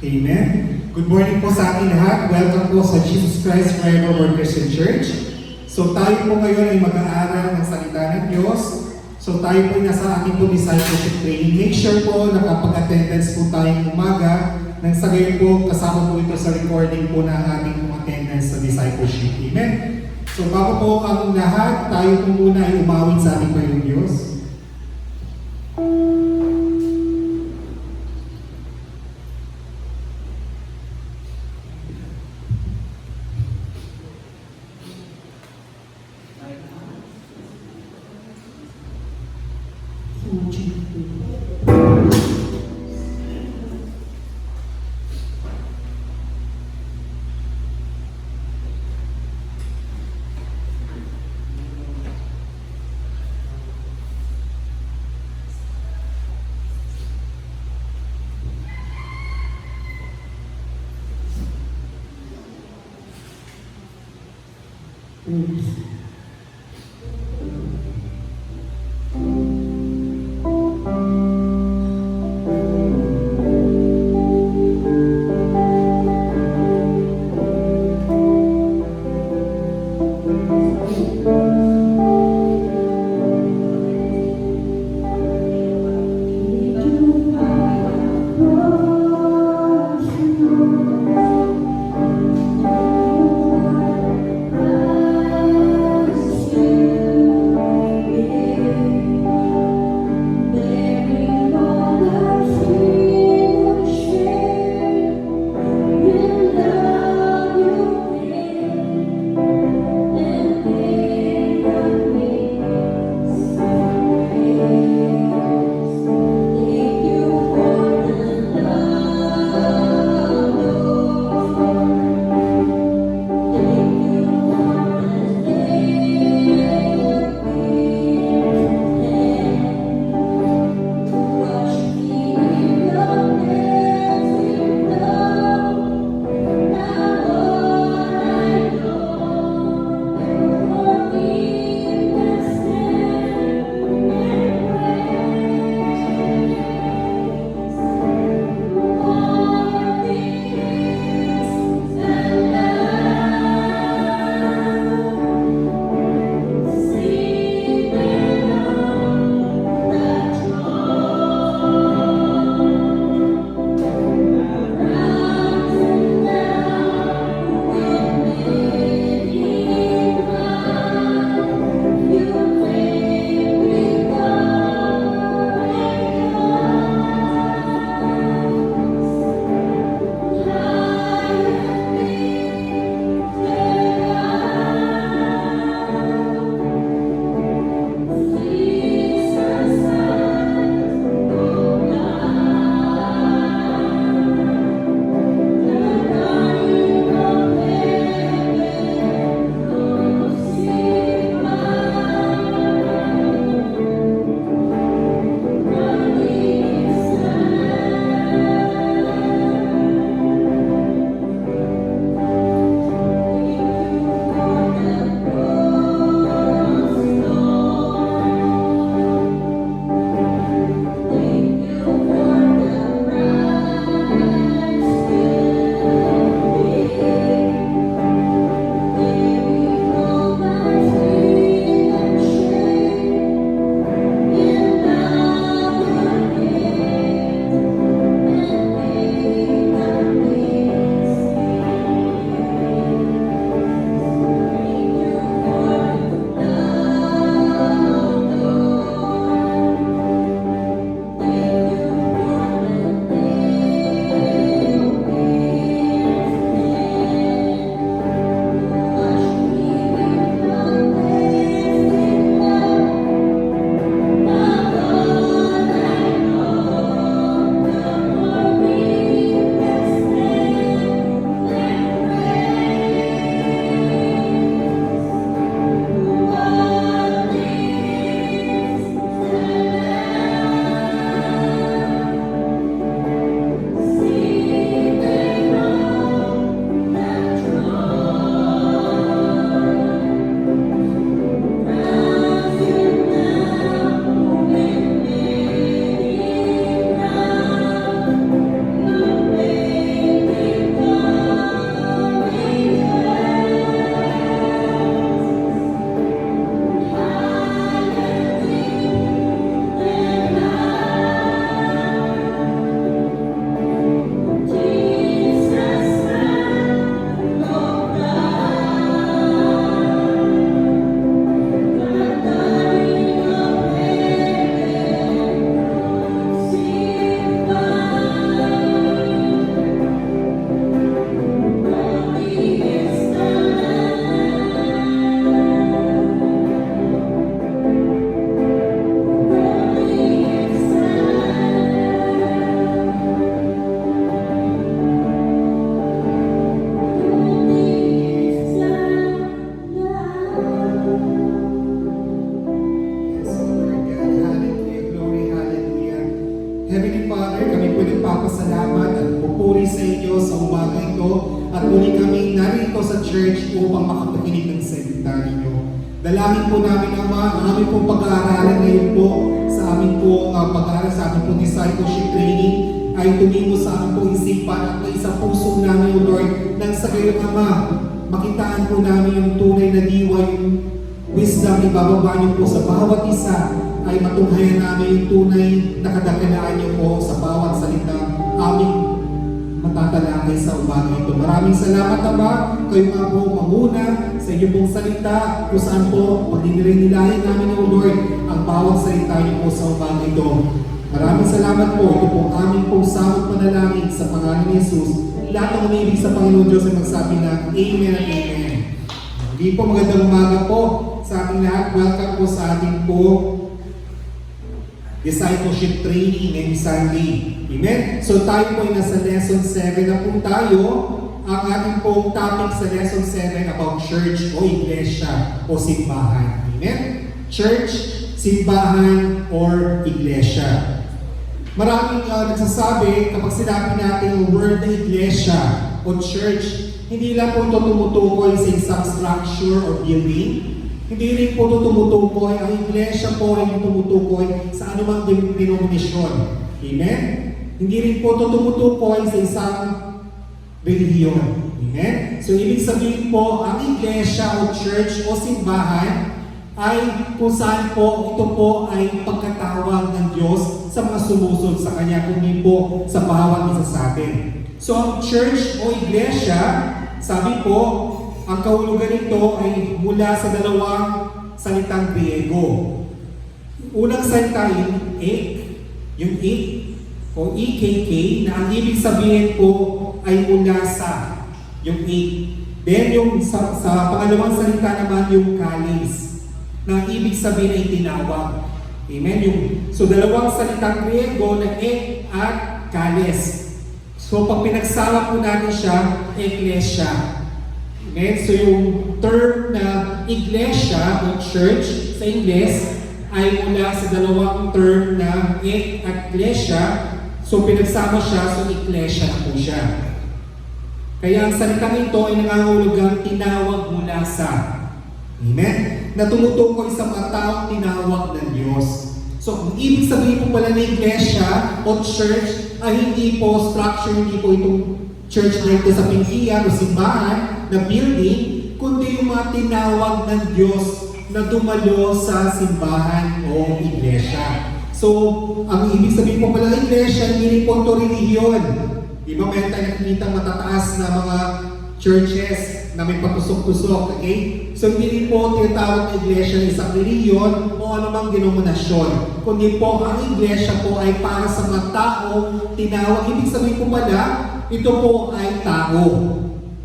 Amen. Good morning po sa ating lahat. Welcome po sa Jesus Christ Forever Word Christian Church. So tayo po ngayon ay mag-aaral ng salita ng Diyos. So tayo po ay nasa ating po discipleship training. Make sure po na kapag-attendance po tayong umaga, nang sa gayon po kasama po ito sa recording po na ating attendance sa discipleship. Amen. So bago po ang lahat, tayo po muna ay umawit sa ating Panginoong Diyos. umaga ito at muli kami narito sa church upang makapakinig ng salita ninyo. Dalangin po namin, Ama, ang aming pong pag-aaralan ngayon po sa aming pong pag-aaral, sa aming pong discipleship training ay tumimo sa aming pong isipan at may isang puso namin, O Lord, nang sa gayon, Ama, makitaan po namin yung tunay na diwa, yung wisdom, ibababa niyo po sa bawat isa ay matunghayan namin yung tunay na kadakalaan niyo po sa bawat salita aming matatalakay sa umaga ito. Maraming salamat, Ama. Kayo nga po mamuna sa inyo pong salita kung saan po pagdinilahin namin, O Lord, ang bawat salita niyo po sa umaga ito. Maraming salamat po. Ito po aming pong samot panalangin sa pangalan ni Jesus. Lahat ng umibig sa Panginoon Diyos ay magsabi na Amen at Amen. Hindi po magandang umaga po sa ating lahat. Welcome po sa ating po discipleship training ngayong Sunday. Amen? So tayo po ay nasa lesson 7 na po tayo. Ang ating pong topic sa lesson 7 about church o iglesia o simbahan. Amen? Church, simbahan, or iglesia. Maraming nagsasabi kapag sinabi natin ang word na iglesia o church, hindi lang po ito tumutukoy sa isang structure or building. Hindi rin po ito tumutukoy, ang iglesia po ay tumutukoy sa anumang denominasyon. Amen? Hindi rin po ito tumutukoy sa isang relihiyon. Amen? So, ibig sabihin po, ang iglesia o church o simbahan ay kung saan po ito po ay pagkatawag ng Diyos sa mga sumusunod sa Kanya, kundi po sa bawat isa sa atin. So, ang church o iglesia, sabi po, ang kahulugan nito ay mula sa dalawang salitang Griego. Unang salita yung ek, yung ik o EKK, na ang ibig sabihin po ay mula sa yung ik. Then yung sa pangalawang salita naman yung kalis, na ang ibig sabihin ay tinawag. Amen? So dalawang salitang Griego na ek at kalis. So pag pinagsama po natin siya, eklesia. Amen? So yung term na iglesia o church sa Ingles ay mula sa dalawang term na ek at klesia. So pinagsama siya, so iglesia na po siya. Kaya ang salitang ito ay nangangahulugang tinawag mula sa. Amen? Na tumutukoy sa mga taong tinawag ng Diyos. So kung ibig sabihin po pala ng iglesia o church ay hindi po structure, hindi po itong church na ito sa pinghiyan o simbahan na building, kundi yung mga tinawag ng Diyos na dumalo sa simbahan o iglesia. So, ang ibig sabihin po pala ng iglesia, hindi rin po ito relihiyon. Di ba meron tayo nakikita matataas na mga churches na may patusok-tusok, okay? So, hindi rin po tinatawag ng iglesia ng isang relihiyon o anumang denominasyon. Kundi po, ang iglesia po ay para sa mga tao tinawag. Ibig sabihin po pala, ito po ay tao.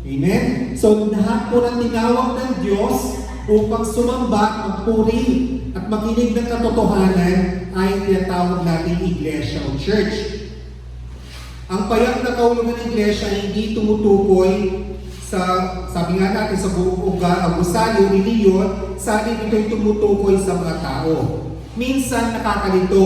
Amen? So, lahat po ng tinawag ng Diyos upang sumamba, magpuri, at makinig ng katotohanan ay tinatawag natin iglesia o church. Ang payak na kahulugan ng iglesia ay hindi tumutukoy sa, sabi nga natin, sa buong gusali o reliyon, sa atin ito'y tumutukoy sa mga tao. Minsan nakakalito.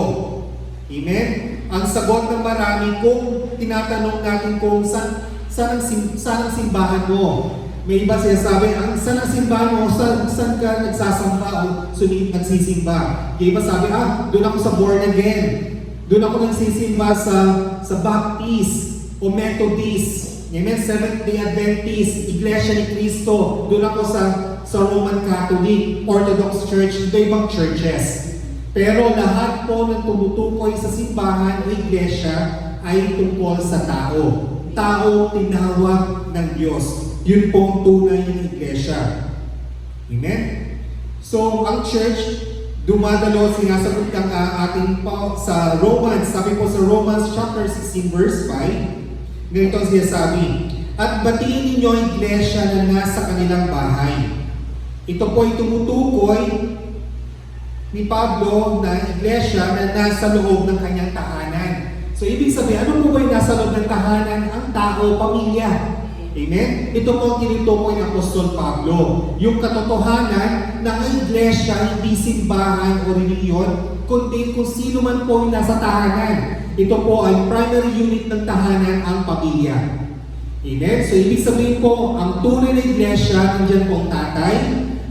Amen? Ang sagot ng marami kung tinatanong natin kung saan ang simbahan mo. May iba sinasabi, saan ang simbahan mo? Saan ka nagsasamba o nagsisimba? Yung iba sabi, doon ako sa born again. Doon ako nagsisimba sa Baptist o Methodist. Amen? Seventh-day Adventist, Iglesia ni Cristo. Doon ako sa Roman Catholic, Orthodox Church, ito ibang churches. Pero lahat po ng tumutukoy sa simbahan o iglesia ay tungkol sa tao. Tao tinawag ng Diyos. Yun po ang tunay ng iglesia. Amen? So, ang church, dumadalo, sinasagot ng ating po sa Romans. Sabi po sa Romans chapter 16 verse 5, ganito ang sinasabi, at batiin ninyo ang iglesia na nasa kanilang bahay. Ito po ay tumutukoy ni Pablo na iglesia na nasa loob ng kanyang tahanan. So, ibig sabihin, ano po ba yung nasa loob ng tahanan? Ang tao, pamilya. Amen? Ito po ang tinutukoy ng Apostol Pablo. Yung katotohanan na ang iglesia hindi simbahan o reliyon, kundi kung sino man po yung nasa tahanan. Ito po ay primary unit ng tahanan, ang pamilya. Amen? So, ibig sabihin po, ang tunay na iglesia, nandiyan po ang tatay,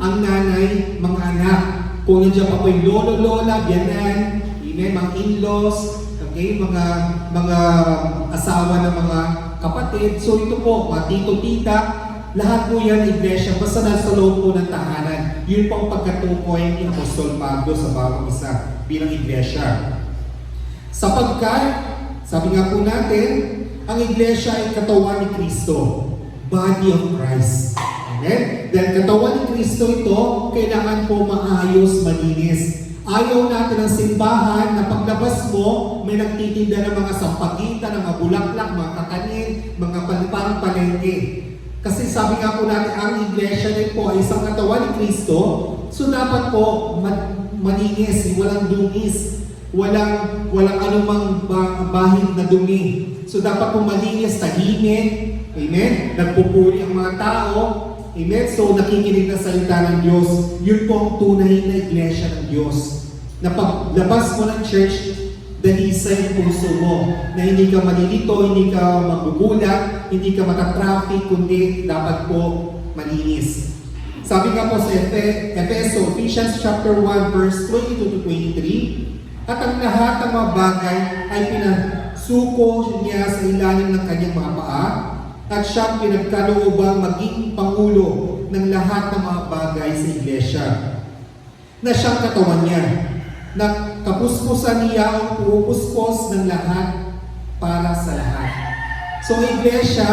ang nanay, mga anak. Kung nandiyan pa po yung lolo, lola, biyanan, amen, mga in-laws, okay, mga asawa ng mga kapatid. So, ito po, mga tito, tita, lahat po yan iglesia, basta nasa loob po ng tahanan. Yun po ang pagkatukoy ni Apostol Pablo sa bawat isa bilang iglesia. Sapagkat, sabi nga po natin, ang iglesia ay katawan ni Kristo, body of Christ. Amen? Dahil katawan ni Kristo ito, kailangan po maayos, malinis. Ayaw natin ng simbahan na paglabas mo, may nagtitinda ng mga sampagita, ng mga bulaklak, mga kakanin, mga parang palengke. Kasi sabi nga po natin, ang iglesia din po ay isang katawan ni Kristo, so dapat po malinis, walang dungis, walang anumang bahid na dumi. So dapat po malinis, tahimik, amen? Nagpupuri ang mga tao, amen? So nakikinig na salita ng Diyos. Yun po ang tunay na iglesia ng Diyos. Na paglabas mo ng church, dalisay ang puso mo. Na hindi ka malilito, hindi ka magugulat, hindi ka matatraffic, kundi dapat po malinis. Sabi nga po sa Ephesians chapter 1 verse 22 to 23, at ang lahat ng mga bagay ay pinasuko niya sa ilalim ng kanyang mga paa, at siyang pinagkaloobang maging pangulo ng lahat ng mga bagay sa iglesia, na siyang katawan niya, na kapuspusan niya ang pupuspos ng lahat para sa lahat. So iglesia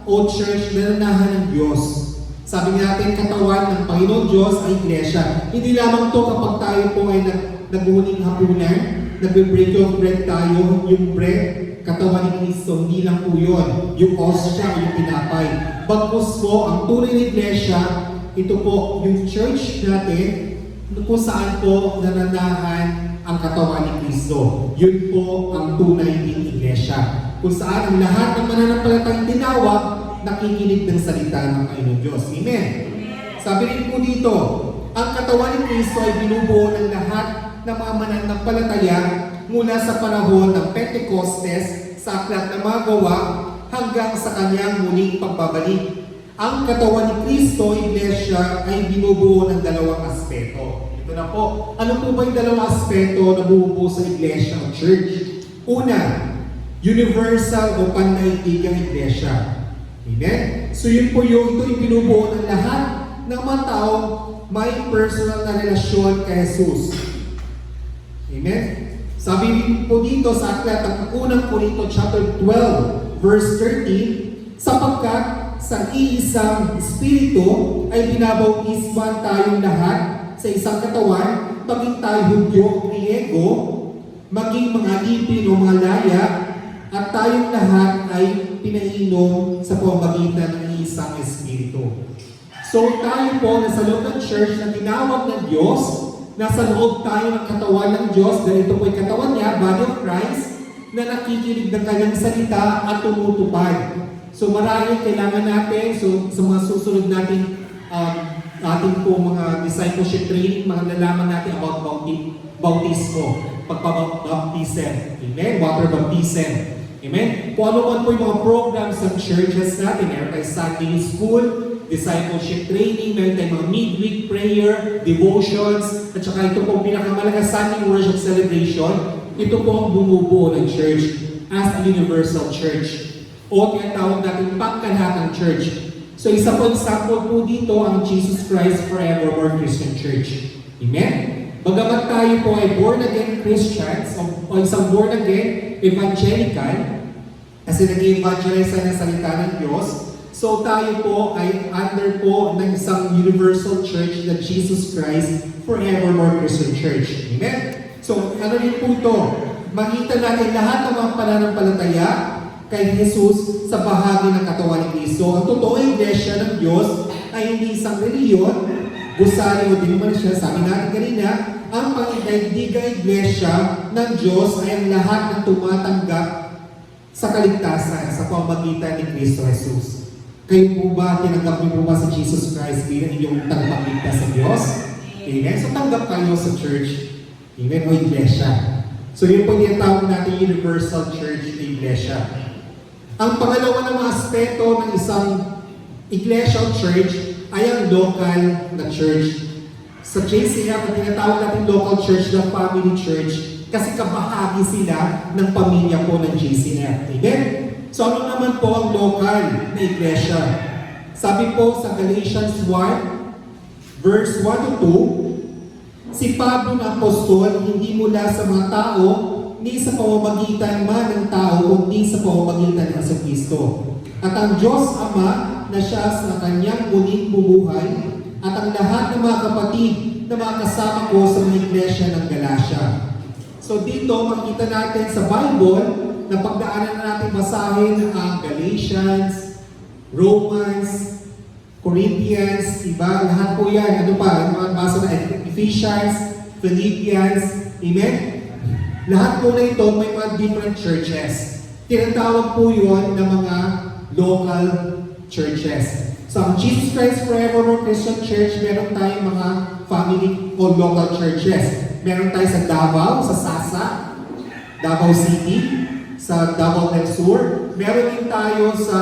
o church na nanahan ng Diyos. Sabi natin, katawan ng Panginoon Diyos ay iglesia. Hindi lamang to kapag tayo po ay naghuhuling hapunan, nagbe-break of bread tayo, yung bread, katawan ni Kristo, hindi lang po yun. Yung ostia, yung tinapay. Bagkus po, ang tunay na iglesia, ito po, yung church natin, kung saan po nananahan ang katawan ni Kristo. Yun po ang tunay ng iglesia. Kung saan ang lahat ng mananampalatayang tinawag, nakikinig ng salita ng Panginoon Diyos. Amen? Sabi rin po dito, ang katawan ni Kristo ay binubuo ng lahat ng mga mananampalataya mula sa panahon ng Pentecostes sa aklat ng mga gawa hanggang sa kanyang muling pagbabalik. Ang katawan ni Kristo, iglesia, ay binubuo ng dalawang aspeto. Ito na po. Ano po ba yung dalawang aspeto na bubuo sa iglesia o church? Una, universal o pandaigdigang iglesia. Amen? So yun po ito yung binubuo ng lahat ng mga tao may personal na relasyon kay Jesus. Amen? Sabi po dito sa aklat ng unang Korinto chapter 12 verse 13, sapagkat sa iisang Espiritu ay binabautisman tayong lahat sa isang katawan, maging tayo Hudyo, Griego, maging mga Alipin o mga Laya, at tayong lahat ay pinainom sa pamamagitan ng isang Espiritu. So tayo po nasa loob ng church na tinawag ng Diyos, nasa loob tayo ng katawan ng Diyos, dahil ito po ay katawan niya, body of Christ, na nakikinig ng kanyang salita at tumutupad. So marami kailangan natin, so sa mga susunod natin ating po mga discipleship training, mga nalaman natin about bautismo, pagpabaptism, amen, water baptism, amen. Kung ano man po yung mga programs ng churches natin, meron tayong Sunday school, discipleship training, meron tayong mga midweek prayer, devotions, at saka ito po pinakamalaga Sunday worship celebration. Ito po ang bumubuo ng church as a universal church o tinatawag natin pangkalahatang church. So isa po example po dito ang Jesus Christ Forevermore Christian Church. Amen? Bagamat tayo po ay born-again Christians o isang born-again evangelical, kasi nag-evangelize ng salita ng Diyos, so tayo po ay under po ng isang universal church na Jesus Christ Forevermore Christian Church. Amen? So ano rin po ito? Makita natin lahat ng mga pananampalataya kay Jesus sa bahagi ng katawan ni Kristo. Ang totoo iglesia ng Diyos ay hindi isang reliyon, gusali o din man siya. Sabi natin kanina, ang pangdaigdigang iglesia ng Diyos ay ang lahat ng tumatanggap sa kaligtasan sa pamamagitan ni Kristo Jesus. Kayo po ba, tinanggap niyo po ba si Jesus Christ bilang inyong tagapagligtas sa Diyos? Amen? So tanggap kayo sa church. Amen? O iglesia. So yun po tinatawag natin universal church na iglesia. Ang pangalawa na mga aspeto ng isang iglesia o church ay ang local na church. Sa JCF, ang tinatawag natin local church na family church kasi kabahagi sila ng pamilya po ng JCF. Amen? So ano naman po ang local na iglesia? Sabi po sa Galatians 1, verse 1 to 2, si Pablo na apostol, hindi mula sa mga tao, ni sa pamamagitan man ng tao, kundi sa pamamagitan ng Kristo. At ang Diyos Ama na siya sa kanyang muling bumuhay, at ang lahat ng mga kapatid na mga kasama ko sa mga iglesia ng Galacia. So dito, makikita natin sa Bible, na pagdaanan na natin basahin ang Galatians, Romans, Corinthians, iba, lahat po yan. Ano pa? Basa na Ephesians, Philippians, amen? Lahat po na ito may mga different churches. Tinatawag po yun ng mga local churches. So ang Jesus Christ Forever Christian Church, meron tayong mga family o local churches. Meron tayo sa Davao, sa Sasa, Davao City, sa Davao del Sur. Meron din tayo sa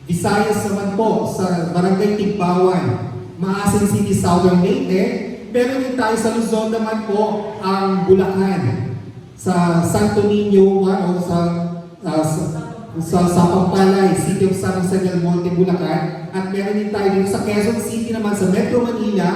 Visayas naman po, sa Barangay Tigbawan, Maasin City, Southern Leyte. Meron din tayo sa Luzon naman po ang Bulacan, sa Santo Niño, o sa Pampalay, City of San Jose del Monte, Bulacan. At meron din tayo dito sa Quezon City naman, sa Metro Manila.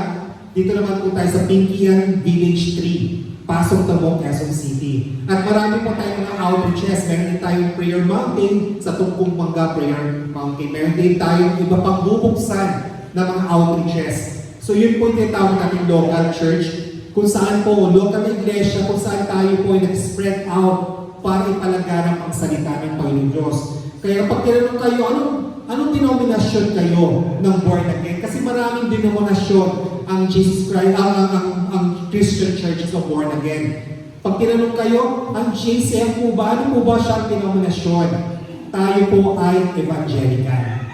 Dito naman po tayo sa Pinkian Village 3, Pasong Tabong, Quezon City. At marami po tayong mga outreaches. Meron din tayong Prayer Mountain sa Tungkong Mangga Prayer Mountain. Meron din tayong iba pang bubuksan na mga outreaches. So yun po yung tinatawag natin local church, kung saan po, local iglesia, kung saan tayo po ay nag-spread out para ipalaganap ang salita ng Panginoon Diyos. Kaya pag tinanong kayo, anong denominasyon kayo ng born again? Kasi maraming denominasyon ang Jesus Christ, ang Christian churches of born again. Pag tinanong kayo, ang JCF po ba? Ano po ba siyang denominasyon? Tayo po ay evangelical.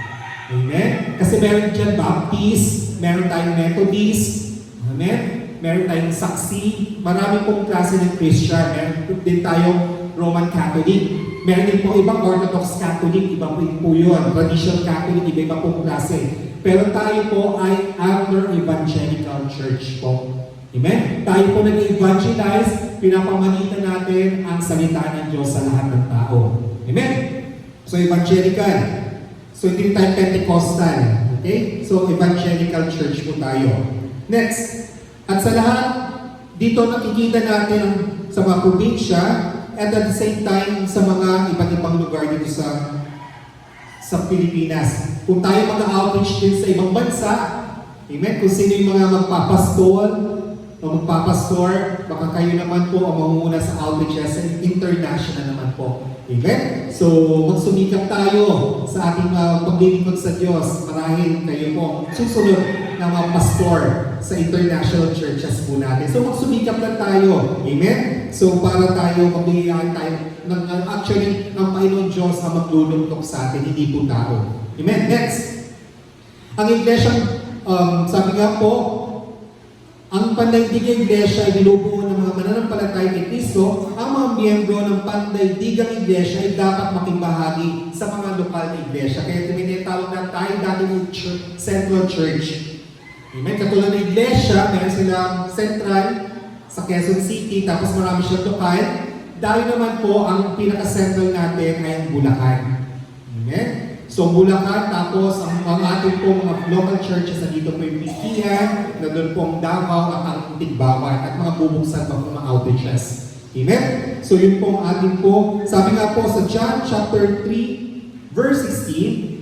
Amen? Kasi meron dyan Baptist, meron tayong Methodist, amen? Meron tayong Saksi, marami pong klase ng Christian, meron din tayong Roman Catholic, meron din po ibang Orthodox Catholic, iba po yun, Traditional Catholic, iba pong klase. Pero tayo po ay under evangelical church po. Amen? Tayo po nag-evangelize, pinapamalitan natin ang salita ng Diyos sa lahat ng tao. Amen? So evangelical. So hindi tayo Pentecostal. Okay? So evangelical church po tayo. Next. At sa lahat, dito nakikita natin sa mga probinsya at at the same time sa mga iba't ibang lugar dito sa Pilipinas. Kung tayo mag-outreach din sa ibang bansa, amen, kung sino yung mga magpapastol o magpapastor, baka kayo naman po ang mamumuna sa outreaches sa international naman po. Amen? So, magsumikap tayo sa ating paglilingkod sa Diyos. Marahil kayo po susunod na mga pastor sa international churches po natin. So, magsumikap lang tayo. Amen? So, para tayo, magbigyan tayo actually, ang Panginoon Diyos ang magluluntok sa atin, hindi po tao. Amen? Next. Ang iglesyang, sabi nga po, ang pandaigdigang iglesia ay binubuo ng mga mananampalataya kay Kristo. Ang mga miyembro ng pandaigdigang iglesia ay dapat makimbahagi sa mga lokal na iglesia. Kaya tinatawag na tayo dati ng Central Church. Amen? Katulad ng iglesia, meron silang central sa Quezon City, tapos marami siyang lokal. Dahil naman po, ang pinaka-central natin ay ang Bulacan. Amen? So Bulacan, tapos ang ating pong mga local churches na dito po yung Pinkian, na doon pong Davao at ang Tigbawan, at mga bubuksan pa po mga outreaches. Amen? So yun po ang ating po, sabi nga po sa John chapter 3, verse 16,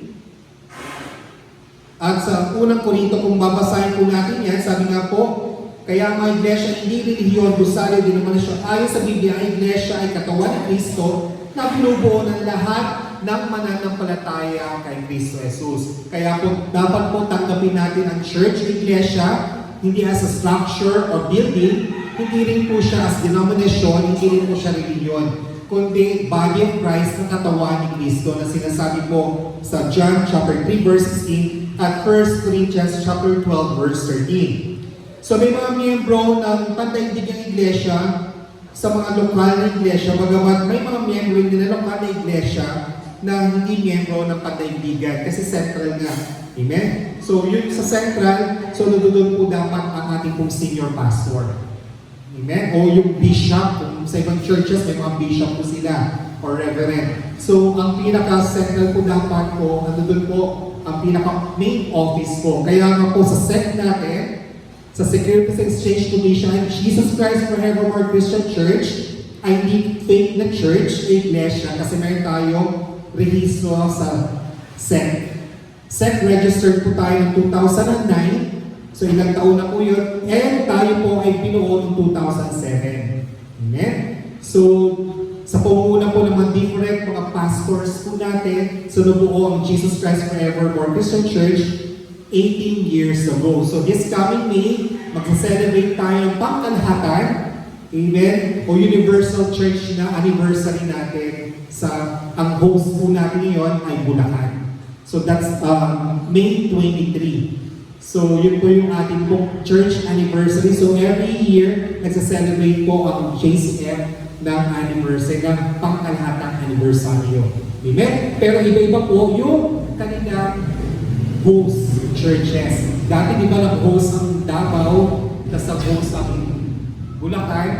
at sa unang Korinto, kung babasahin po natin yan, sabi nga po, kaya ang mga iglesia hindi relihiyon, gusali din naman siya. Ayon sa Biblia, ang iglesia ay katawan ni Kristo na binubuo ng lahat ng mananampalataya kay Kristo Jesus. Kaya po, dapat po tanggapin natin ang church, iglesia, hindi as a structure or building, hindi rin po siya as denomination, hindi rin po siya relihiyon, kundi body of Christ na katawan ni Kristo na sinasabi po sa John chapter 3 verse 16 at 1 Corinthians chapter 12 verse 13. So may mga miyembro ng pandaigdigang iglesia sa mga lokal na iglesia, bagamat may mga miyembro din na lokal na iglesia na hindi miyembro ng pandaigdigan kasi central nga. Amen? So yun sa central, so doon po dapat ang ating pong senior pastor. Amen? O yung bishop, kung sa ibang churches may mga bishop po sila or reverend. So ang pinaka-central po dapat po, doon po ang pinaka-main office po. Kaya nga po sa SEC natin, sa Securities Exchange Commission, Jesus Christ Forevermore Christian Church, ay hindi fake na church, iglesia, kasi meron tayong rehistro sa SEC. SEC registered po tayo ng 2009, so ilang taon na po yun, and tayo po ay binuo ng 2007. Amen? So, sa pamumuno po ng mga different mga pastors po natin, so nabuo ang Jesus Christ Forevermore Christian Church 18 years ago. So this coming May, mag-celebrate tayo ng pangkalahatan, amen, o Universal Church na anniversary natin sa, ang host po natin ngayon ay Bulacan. So that's May 23. So yun po yung ating po church anniversary. So every year, nagsa-celebrate po ang JCF ng anniversary, ng pangkalahatang anniversary. Amen? Pero iba-iba po yung kanilang host churches. Dati di ba nag-host ang Davao, tapos nag-host ang Bulacan,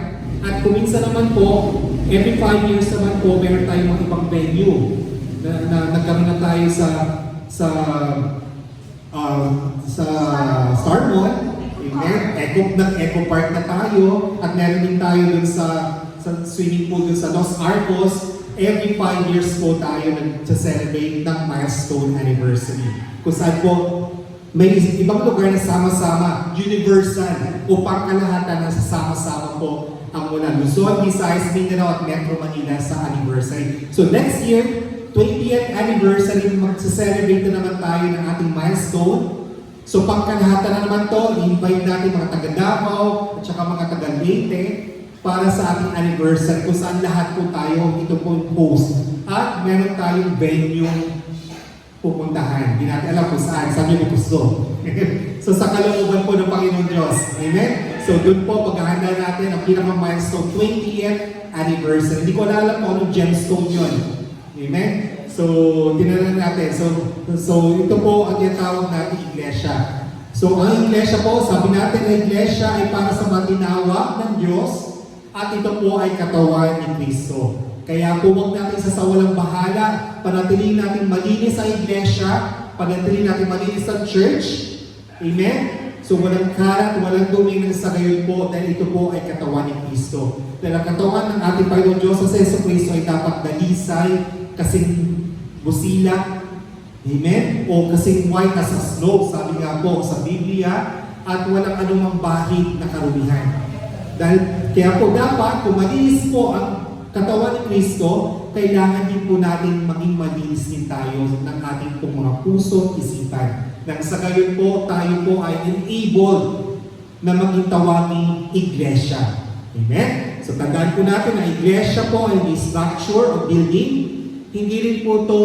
at kuminsan naman po, every 5 years naman po, meron tayong mga ibang venue na nagkaroon na tayo sa Star Mall, Eco Park na tayo, at meron din tayo dun sa swimming pool dun sa Los Arcos. Every 5 years po tayo nag-celebrate ng milestone anniversary. Kung saan po, may ibang lugar na sama-sama, universal, upang kalahatan na sasama-sama po ang mula Luzon, Visayas, Mindanao at Metro Manila sa anniversary. So next year, 20th anniversary, mag-celebrate na naman tayo ng ating milestone. So pangkalahatan na naman to, i-invite natin mga taga Davao at saka mga taga Leyte para sa ating anniversary kung saan lahat po tayo, ito po yung host. At meron tayong venue pupuntahan. Hindi natin alam kung saan mo gusto. So sa kalooban po ng Panginoon Diyos. Amen? So doon po, paghahanda natin ang pinaka-milestone 20th anniversary. Hindi ko alam kung anong gemstone yun. Amen? So, tinanan natin. So ito po ang tinatawag natin iglesia. So ang iglesia po, sabi natin na iglesia ay para sa matinawag ng Diyos at ito po ay katawan ni Kristo. Kaya po huwag natin sasawalang bahala, panatilihin natin malinis ang iglesia, panatilihin natin malinis ang church. Amen? So walang karat, walang dumi ng sa gayon po dahil ito po ay katawan ni Kristo. Dahil ang katawan ng ating Panginoon Diyos sa Yesu Kristo ay dapat dalisay, kasing busila, amen? O kasing white as a snow, sabi nga po sa Biblia, at walang anumang bahid na karumihan. Dahil kaya po dapat, kung malinis po ang katawan ni Kristo, kailangan din po natin maging malinis din tayo ng ating pong mga puso at isipan. Nang sa gayon po, tayo po ay enabled na maging tawaging iglesia. Amen? So tandaan po natin na iglesia po ay may structure o building. Hindi rin po ito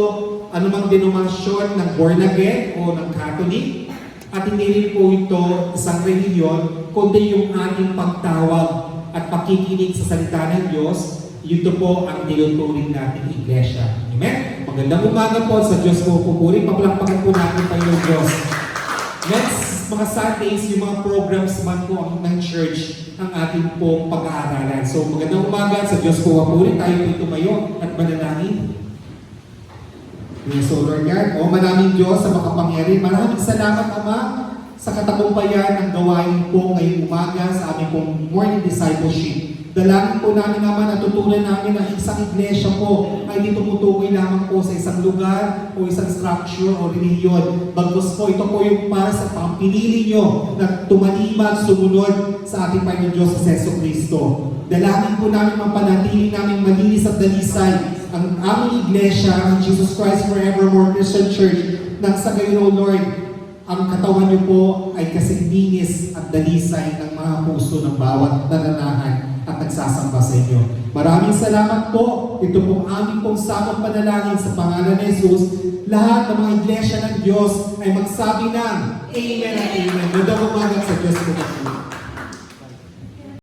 anumang denominasyon ng born again o ng Catholic. At hindi rin po ito isang reliyon, kundi yung ating pagtawag at pakikinig sa salita ng Diyos. Ito po ang tinuturing natin iglesia. Amen? Magandang umaga po sa Diyos po pupuri. Papalakpakan po natin Panginoon Diyos. Next, mga Sundays, yung mga programs man po ng church ang ating pong pag-aaralan. So magandang umaga sa Diyos po pupuri. Tayo po tumayo at manalangin. So Lord God, maraming Diyos sa makapangyari. Maraming salamat Ama sa katagumpayan ng gawain po ngayong umaga sa aming pong morning discipleship. Dalangin po namin naman, natutunan namin na isang iglesia po ay hindi tumutukoy lamang po sa isang lugar o isang structure o reliyon. Bagkus po, ito po yung para sa pampinili nyo na tumanimag, sumunod sa ating Panginoon Diyos sa Yesu Kristo. Dalangin po namin mapanatili namin malinis at dalisay ang aming iglesia, ang Jesus Christ Forevermore Christian Church, nang sa gayon, O Lord, ang katawan niyo po ay kasing linis at dalisay ng mga puso ng bawat nananahan at nagsasamba sa inyo. Maraming salamat po. Ito pong aming pong samang panalangin sa pangalan ni Jesus. Lahat ng mga iglesia ng Diyos ay magsabi ng Amen at Amen. Magandang umaga sa Diyos po.